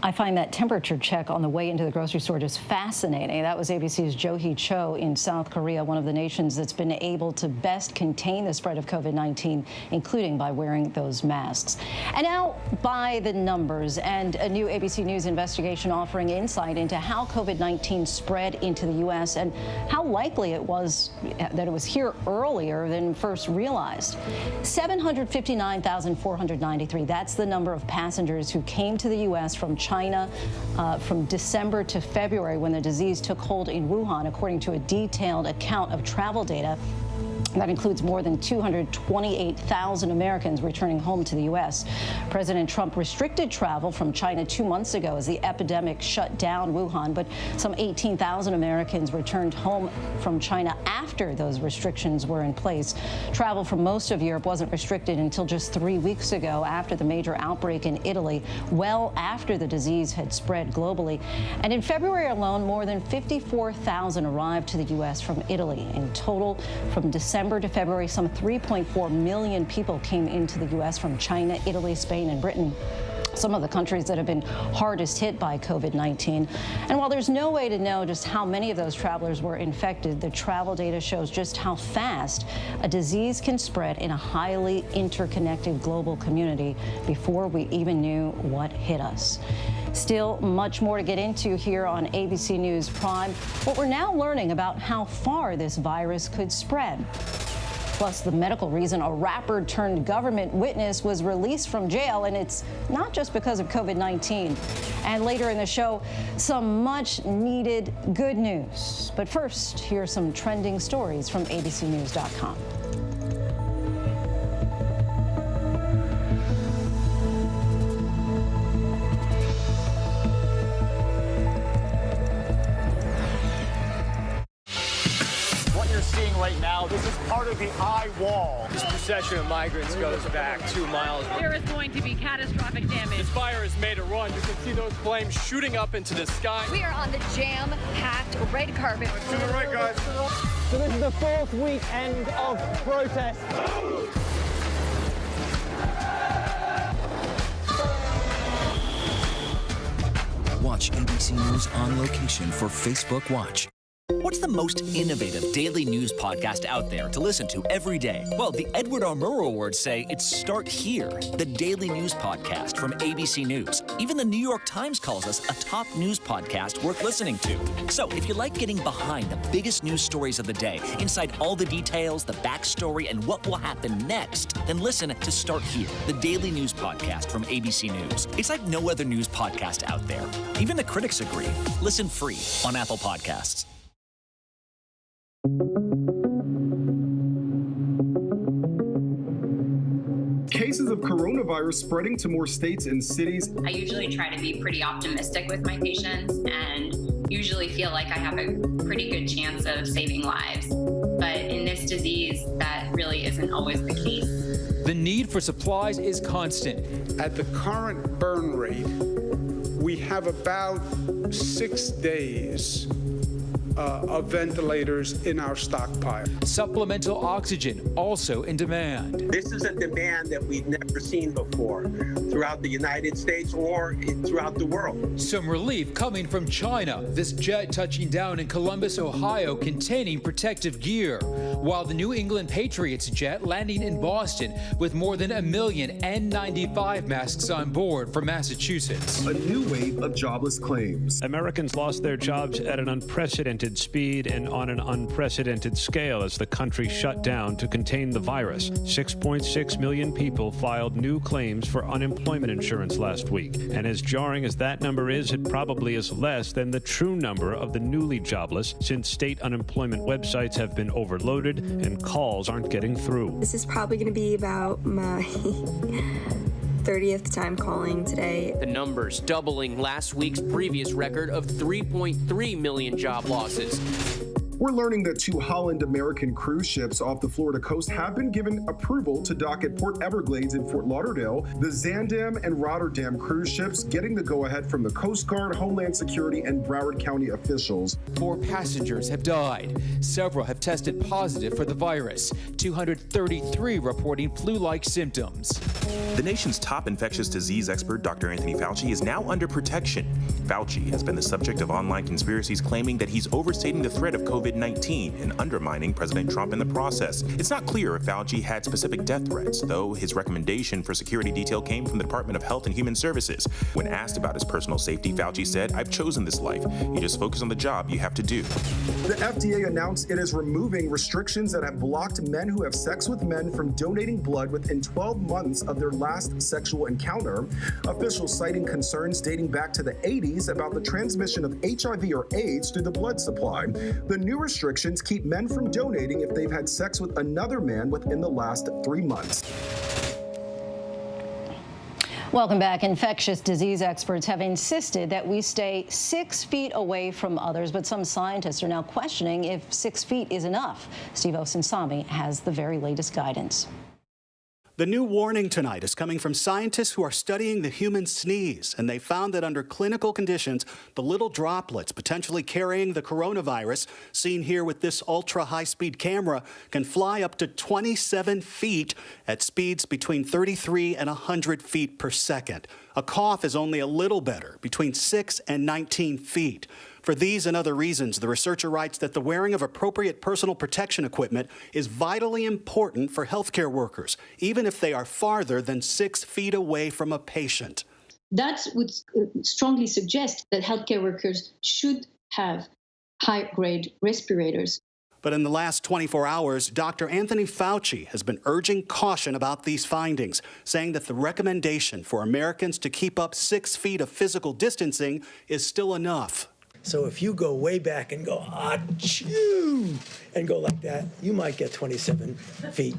I find that temperature check on the way into the grocery store just fascinating. That was ABC's Jo-hee Cho in South Korea, one of the nations that's been able to best contain the spread of COVID-19, including by wearing those masks. And now by the numbers, and a new ABC News investigation offering insight into how COVID-19 spread into the U.S. and how likely it was that it was here earlier than first realized. 759,493, that's the number of passengers who came to the U.S. from China from December to February when the disease took hold in Wuhan, according to a detailed account of travel data. That includes more than 228,000 Americans returning home to the U.S. President Trump restricted travel from China 2 months ago as the epidemic shut down Wuhan, but some 18,000 Americans returned home from China after those restrictions were in place. Travel from most of Europe wasn't restricted until just 3 weeks ago after the major outbreak in Italy, well after the disease had spread globally. And in February alone, more than 54,000 arrived to the U.S. from Italy. In total, from December to February, some 3.4 million people came into the U.S. from China, Italy, Spain, and Britain. some of the countries that have been hardest hit by COVID-19. And while there's no way to know just how many of those travelers were infected, the travel data shows just how fast a disease can spread in a highly interconnected global community before we even knew what hit us. Still, much more to get into here on ABC News Prime. What we're now learning about how far this virus could spread. Plus, the medical reason a rapper turned government witness was released from jail, and it's not just because of COVID-19. And later in the show, some much needed good news. But first, here are some trending stories from abcnews.com. Right now, this is part of the eye wall. This procession of migrants goes back 2 miles. There is going to be catastrophic damage. This fire has made a run. You can see those flames shooting up into the sky. We are on the jam-packed red carpet. To the right, guys. So this is the 4th weekend of protest. Watch ABC News on location for Facebook Watch. What's the most innovative daily news podcast out there to listen to every day? Well, the Edward R. Murrow Awards say it's Start Here, the daily news podcast from ABC News. Even the New York Times calls us a top news podcast worth listening to. So if you like getting behind the biggest news stories of the day, inside all the details, the backstory, and what will happen next, then listen to Start Here, the daily news podcast from ABC News. It's like no other news podcast out there. Even the critics agree. Listen free on Apple Podcasts. Cases of coronavirus spreading to more states and cities. I usually try to be pretty optimistic with my patients and usually feel like I have a pretty good chance of saving lives. But in this disease, that really isn't always the case. The need for supplies is constant. At the current burn rate, we have about 6 days of ventilators in our stockpile. Supplemental oxygen also in demand. This is a demand that we've never seen before throughout the United States or throughout the world. Some relief coming from China. This jet touching down in Columbus, Ohio, containing protective gear, while the New England Patriots jet landing in Boston with more than 1 million N95 masks on board from Massachusetts. A new wave of jobless claims. Americans lost their jobs at an unprecedented speed and on an unprecedented scale as the country shut down to contain the virus. 6.6 million people filed new claims for unemployment insurance last week. And as jarring as that number is, it probably is less than the true number of the newly jobless, since state unemployment websites have been overloaded and calls aren't getting through. This is probably going to be about my 30th time calling today. The numbers doubling last week's previous record of 3.3 million job losses. We're learning that 2 Holland American cruise ships off the Florida coast have been given approval to dock at Port Everglades in Fort Lauderdale. The Zaandam and Rotterdam cruise ships getting the go-ahead from the Coast Guard, Homeland Security, and Broward County officials. 4 passengers have died. Several have tested positive for the virus. 233 reporting flu-like symptoms. The nation's top infectious disease expert, Dr. Anthony Fauci, is now under protection. Fauci has been the subject of online conspiracies claiming that he's overstating the threat of COVID-19 and undermining President Trump in the process. It's not clear if Fauci had specific death threats, though his recommendation for security detail came from the Department of Health and Human Services. When asked about his personal safety, Fauci said, "I've chosen this life. You just focus on the job you have to do." The FDA announced it is removing restrictions that have blocked men who have sex with men from donating blood within 12 months of their last sexual encounter. Officials citing concerns dating back to the 80s about the transmission of HIV or AIDS through the blood supply. The new restrictions keep men from donating if they've had sex with another man within the last 3 months. Welcome back. Infectious disease experts have insisted that we stay 6 feet away from others, but some scientists are now questioning if 6 feet is enough. Steve Osunsami has the very latest guidance. The new warning tonight is coming from scientists who are studying the human sneeze, and they found that under clinical conditions, the little droplets potentially carrying the coronavirus, seen here with this ultra-high-speed camera, can fly up to 27 feet at speeds between 33 and 100 feet per second. A cough is only a little better, between 6 and 19 feet. For these and other reasons, the researcher writes that the wearing of appropriate personal protection equipment is vitally important for healthcare workers, even if they are farther than 6 feet away from a patient. That would strongly suggest that healthcare workers should have high-grade respirators. But in the last 24 hours, Dr. Anthony Fauci has been urging caution about these findings, saying that the recommendation for Americans to keep up 6 feet of physical distancing is still enough. So if you go way back and go, achoo, and go like that, you might get 27 feet.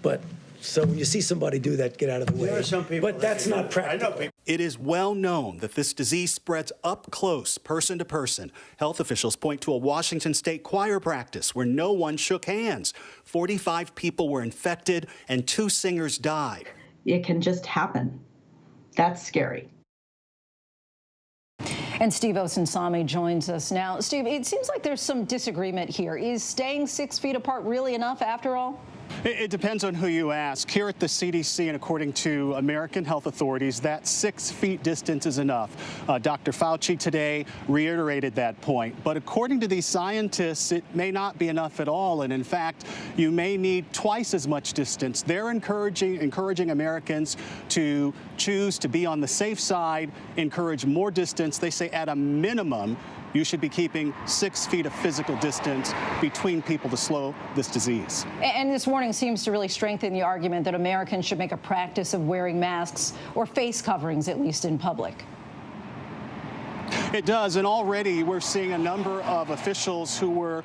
But so when you see somebody do that, get out of the way. There are some people, but that's not practical. It is well known that this disease spreads up close, person to person. Health officials point to a Washington state choir practice where no one shook hands. 45 people were infected and 2 singers died. It can just happen. That's scary. And Steve Osunsami joins us now. Steve, it seems like there's some disagreement here. Is staying 6 feet apart really enough after all? It depends on who you ask. Here at the CDC and according to American health authorities, that 6 feet distance is enough. Dr. Fauci today reiterated that point. But according to these scientists, it may not be enough at all. And in fact, you may need twice as much distance. They're encouraging Americans to choose to be on the safe side, encourage more distance. They say at a minimum, you should be keeping 6 feet of physical distance between people to slow this disease. And this warning seems to really strengthen the argument that Americans should make a practice of wearing masks or face coverings, at least in public. It does, and already we're seeing a number of officials who were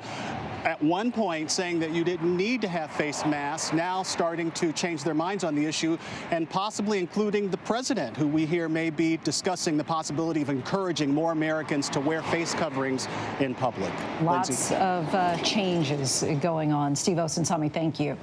at one point saying that you didn't need to have face masks, now starting to change their minds on the issue, and possibly including the president, who we hear may be discussing the possibility of encouraging more Americans to wear face coverings in public. Lots of changes going on. Steve Osunsami, thank you.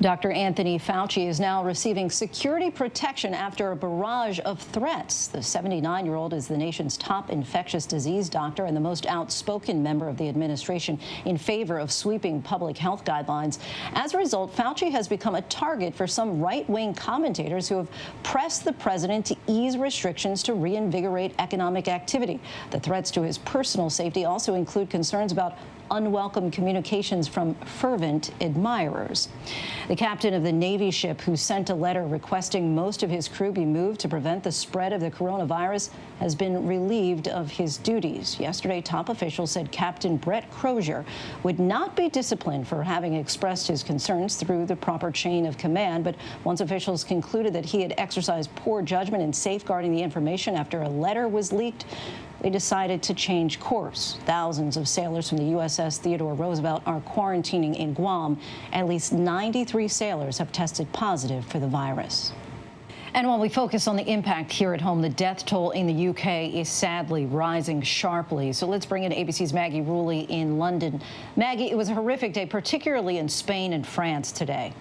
Dr. Anthony Fauci is now receiving security protection after a barrage of threats. The 79-year-old is the nation's top infectious disease doctor and the most outspoken member of the administration in favor of sweeping public health guidelines. As a result, Fauci has become a target for some right-wing commentators who have pressed the president to ease restrictions to reinvigorate economic activity. The threats to his personal safety also include concerns about unwelcome communications from fervent admirers. The captain of the Navy ship who sent a letter requesting most of his crew be moved to prevent the spread of the coronavirus has been relieved of his duties. Yesterday, top officials said Captain Brett Crozier would not be disciplined for having expressed his concerns through the proper chain of command, but once officials concluded that he had exercised poor judgment in safeguarding the information after a letter was leaked, they decided to change course. Thousands of sailors from the USS Theodore Roosevelt are quarantining in Guam. At least 93 sailors have tested positive for the virus. And while we focus on the impact here at home, the death toll in the UK is sadly rising sharply. So let's bring in ABC's Maggie Rulli in London. Maggie, it was a horrific day, particularly in Spain and France today.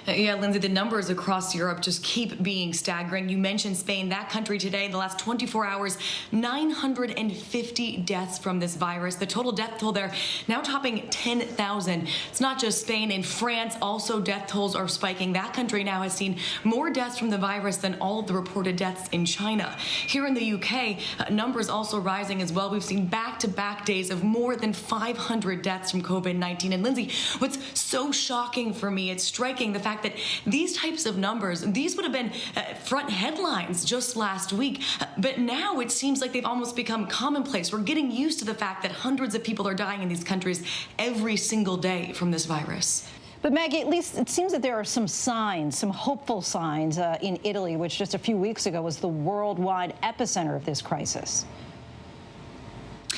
Yeah, Lindsay, the numbers across Europe just keep being staggering. You mentioned Spain. That country today, the last 24 hours, 950 deaths from this virus. The total death toll there now topping 10,000. It's not just Spain. In France, also death tolls are spiking. That country now has seen more deaths from the virus than all of the reported deaths in China. Here in the UK, numbers also rising as well. We've seen back-to-back days of more than 500 deaths from COVID-19. And Lindsay, what's so shocking for me, it's striking the fact that these types of numbers, these would have been front headlines just last week, but now it seems like they've almost become commonplace. We're getting used to the fact that hundreds of people are dying in these countries every single day from this virus. But Maggie, at least it seems that there are some signs, some hopeful signs in Italy, which just a few weeks ago was the worldwide epicenter of this crisis.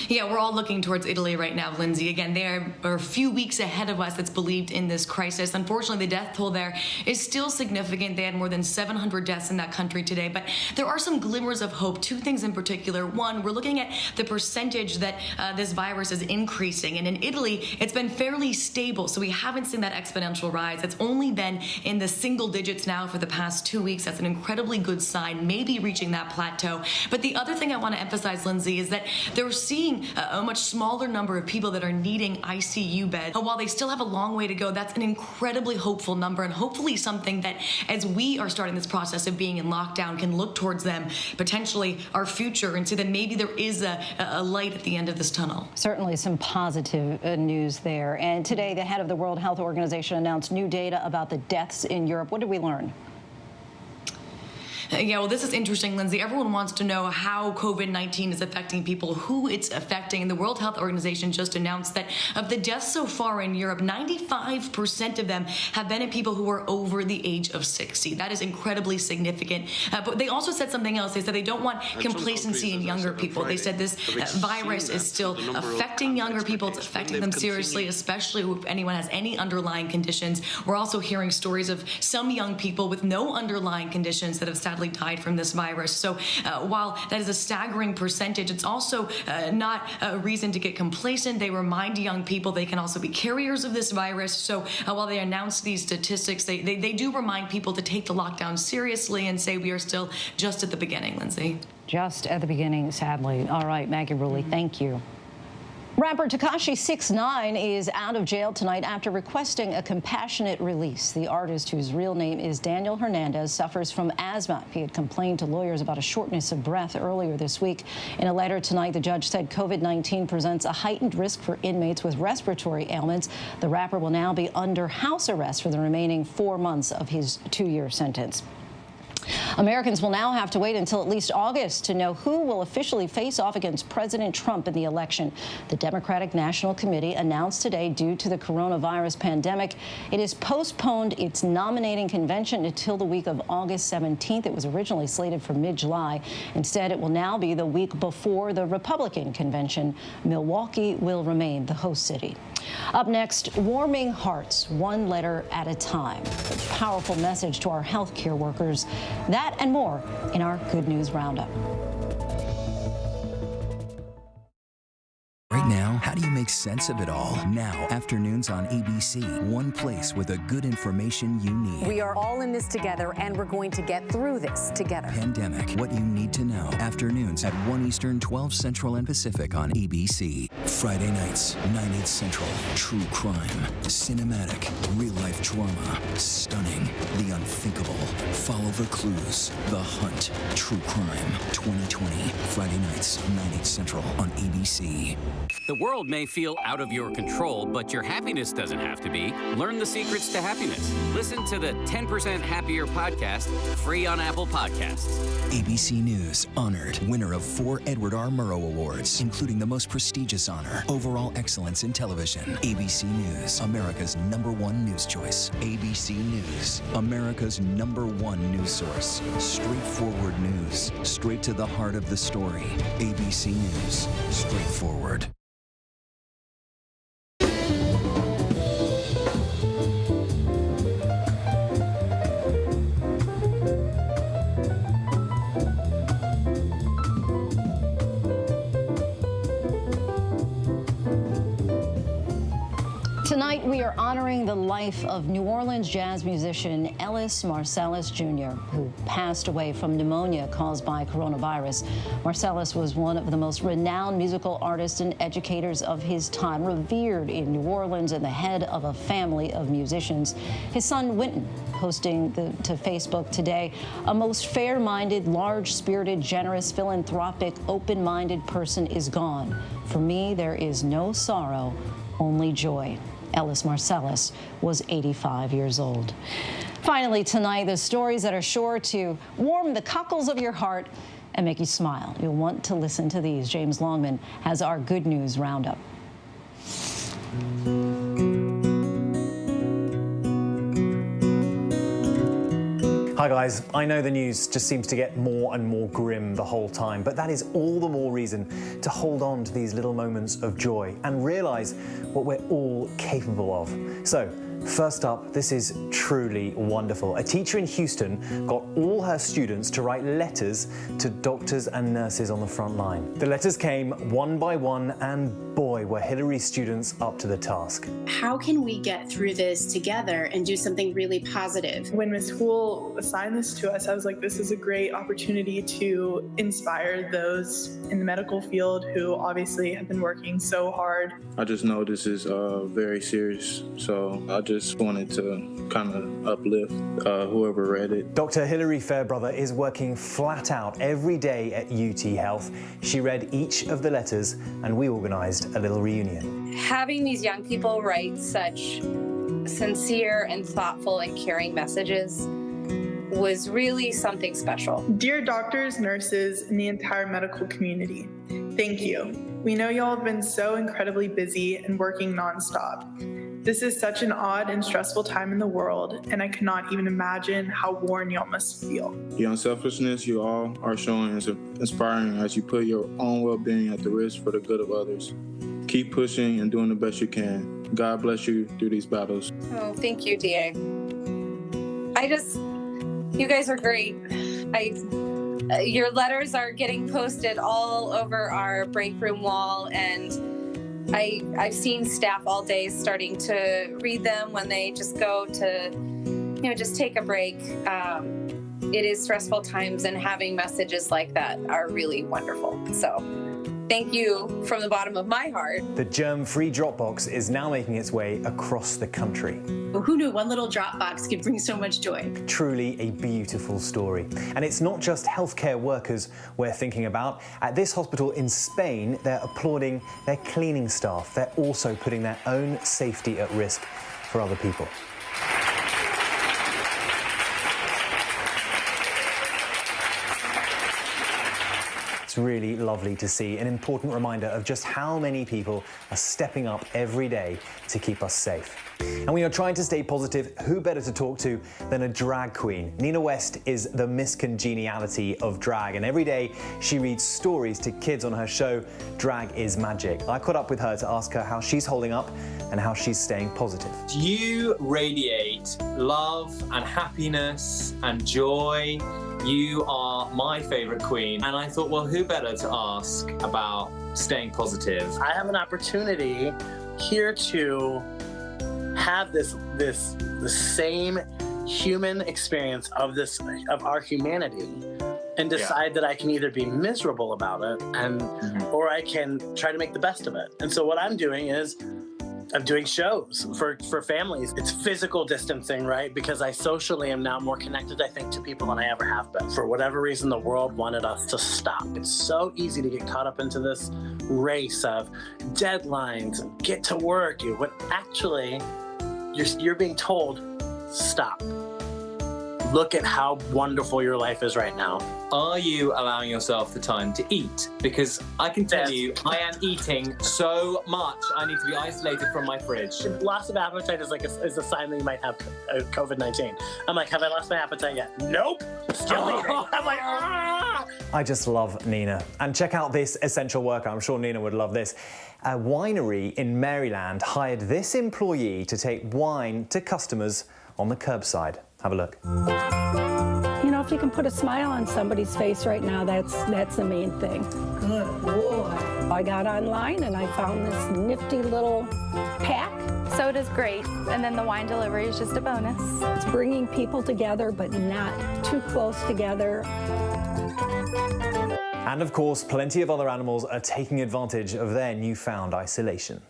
Yeah, we're all looking towards Italy right now, Lindsay. Again, they are a few weeks ahead of us, it's believed, in this crisis. Unfortunately, the death toll there is still significant. They had more than 700 deaths in that country today. But there are some glimmers of hope. Two things in particular. One, we're looking at the percentage that this virus is increasing. And in Italy, it's been fairly stable. So we haven't seen that exponential rise. It's only been in the single digits now for the past 2 weeks. That's an incredibly good sign, maybe reaching that plateau. But the other thing I want to emphasize, Lindsay, is that they're seeing a much smaller number of people that are needing ICU beds. While they still have a long way to go, that's an incredibly hopeful number, and hopefully something that, as we are starting this process of being in lockdown, can look towards them, potentially our future, and see that maybe there is a light at the end of this tunnel. Certainly some positive news there. And today, the head of the World Health Organization announced new data about the deaths in Europe. What did we learn? Yeah, well, this is interesting, Lindsay. Everyone wants to know how COVID-19 is affecting people, who it's affecting. And the World Health Organization just announced that of the deaths so far in Europe, 95% of them have been in people who are over the age of 60. That is incredibly significant. But they also said something else. They said they don't want complacency in younger people. They said this virus is still affecting younger people. It's affecting them seriously, especially if anyone has any underlying conditions. We're also hearing stories of some young people with no underlying conditions that have sadly died from this virus. So while that is a staggering percentage, it's also not a reason to get complacent. They remind young people they can also be carriers of this virus. So while they announce these statistics, they do remind people to take the lockdown seriously and say we are still just at the beginning, Lindsay. Just at the beginning, sadly. All right, Maggie Rulli, thank you. Rapper Tekashi 6ix9ine is out of jail tonight after requesting a compassionate release. The artist, whose real name is Daniel Hernandez, suffers from asthma. He had complained to lawyers about a shortness of breath earlier this week. In a letter tonight, the judge said COVID-19 presents a heightened risk for inmates with respiratory ailments. The rapper will now be under house arrest for the remaining 4 months of his 2-year sentence. Americans will now have to wait until at least August to know who will officially face off against President Trump in the election. The Democratic National Committee announced today, due to the coronavirus pandemic, it has postponed its nominating convention until the week of August 17th. It was originally slated for mid-July. Instead, it will now be the week before the Republican convention. Milwaukee will remain the host city. Up next, warming hearts, one letter at a time. A powerful message to our healthcare workers. That and more in our Good News Roundup. Right now, how do you make sense of it all? Now, afternoons on ABC, one place with the good information you need. We are all in this together, and we're going to get through this together. Pandemic, what you need to know. Afternoons at 1 Eastern, 12 Central and Pacific on ABC. Friday nights, 9/8 Central. True crime, cinematic, real-life drama, stunning, the unthinkable. Follow the clues. The Hunt, True Crime, 2020. Friday nights, 9/8 Central on ABC. The world may feel out of your control, but your happiness doesn't have to be. Learn the secrets to happiness. Listen to the 10% Happier podcast, free on Apple Podcasts. ABC News honored winner of 4 Edward R. Murrow Awards, including the most prestigious honor, Overall Excellence in Television. ABC News, America's #1 news choice. ABC News, America's #1 news source. Straightforward news, straight to the heart of the story. ABC News, straightforward. Tonight, we are honoring the life of New Orleans jazz musician Ellis Marsalis Jr., who passed away from pneumonia caused by coronavirus. Marsalis was one of the most renowned musical artists and educators of his time, revered in New Orleans and the head of a family of musicians. His son, Wynton, posting to Facebook today, a most fair-minded, large-spirited, generous, philanthropic, open-minded person is gone. For me, there is no sorrow, only joy. Ellis Marsalis was 85 years old. Finally tonight, the stories that are sure to warm the cockles of your heart and make you smile. You'll want to listen to these. James Longman has our Good News Roundup. Hi, Hi guys, I know the news just seems to get more and more grim the whole time, but that is all the more reason to hold on to these little moments of joy and realise what we're all capable of. So, first up, this is truly wonderful. A teacher in Houston got all her students to write letters to doctors and nurses on the front line. The letters came one by one, and boy, were Hillary's students up to the task. How can we get through this together and do something really positive? When the school assigned this to us, I was like, this is a great opportunity to inspire those in the medical field who obviously have been working so hard. I just know this is very serious, so I just wanted to kind of uplift whoever read it. Dr. Hillary Fairbrother is working flat out every day at UT Health. She read each of the letters and we organised a little reunion. Having these young people write such sincere and thoughtful and caring messages was really something special. Dear doctors, nurses, and the entire medical community, thank you. We know y'all have been so incredibly busy and working nonstop. This is such an odd and stressful time in the world, and I cannot even imagine how worn y'all must feel. The unselfishness you all are showing is inspiring as you put your own well-being at the risk for the good of others. Keep pushing and doing the best you can. God bless you through these battles. Oh, thank you, DA. You guys are great. Your letters are getting posted all over our break room wall, and I've seen staff all day starting to read them when they just go to, just take a break. It is stressful times, and having messages like that are really wonderful. So thank you from the bottom of my heart. The germ-free Dropbox is now making its way across the country. Well, who knew one little Dropbox could bring so much joy? Truly a beautiful story. And it's not just healthcare workers we're thinking about. At this hospital in Spain, they're applauding their cleaning staff. They're also putting their own safety at risk for other people. It's really lovely to see, an important reminder of just how many people are stepping up every day to keep us safe. And when you're trying to stay positive, who better to talk to than a drag queen? Nina West is the miscongeniality of drag, and every day she reads stories to kids on her show, Drag is Magic. I caught up with her to ask her how she's holding up and how she's staying positive. You radiate love and happiness and joy. You are my favourite queen, and I thought, well, who better to ask about staying positive? I have an opportunity here to have the same human experience of our humanity, and decide that I can either be miserable about it or I can try to make the best of it. And so what I'm doing is I'm doing shows for families. It's physical distancing, right? Because I socially am now more connected, I think, to people than I ever have been. For whatever reason, the world wanted us to stop. It's so easy to get caught up into this race of deadlines and get to work. When actually, you're being told, stop. Look at how wonderful your life is right now. Are you allowing yourself the time to eat? Because I can tell you, I am eating so much. I need to be isolated from my fridge. Loss of appetite is a sign that you might have COVID-19. I'm like, have I lost my appetite yet? Nope, still eating. I'm like, ah! I just love Nina. And check out this essential worker. I'm sure Nina would love this. A winery in Maryland hired this employee to take wine to customers on the curbside. Have a look. You know, if you can put a smile on somebody's face right now, that's the main thing. Good boy. I got online and I found this nifty little pack. Soda's great, and then the wine delivery is just a bonus. It's bringing people together, but not too close together. And of course, plenty of other animals are taking advantage of their newfound isolation.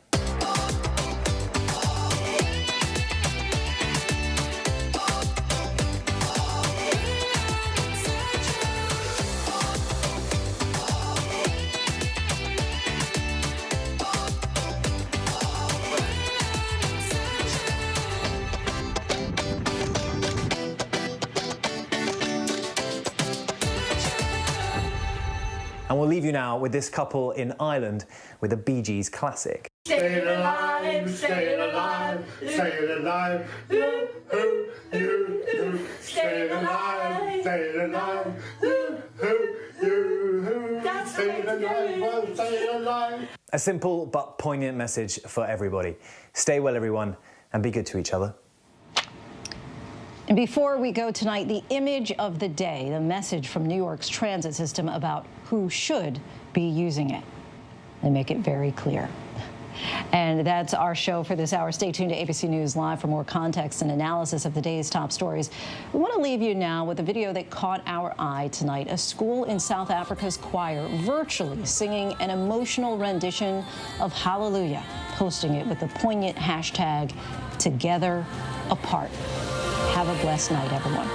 And we'll leave you now with this couple in Ireland with a Bee Gees classic. Stay alive, stay alive, stay alive. Ooh, ooh, ooh, ooh. Stay alive, stay alive. Ooh, ooh, ooh, ooh. Stay alive, stay alive. A simple but poignant message for everybody. Stay well, everyone, and be good to each other. And before we go tonight, the image of the day, the message from New York's transit system about who should be using it. They make it very clear. And that's our show for this hour. Stay tuned to ABC News Live for more context and analysis of the day's top stories. We want to leave you now with a video that caught our eye tonight. A school in South Africa's choir virtually singing an emotional rendition of Hallelujah, posting it with the poignant hashtag #TogetherApart. Have a blessed night, everyone.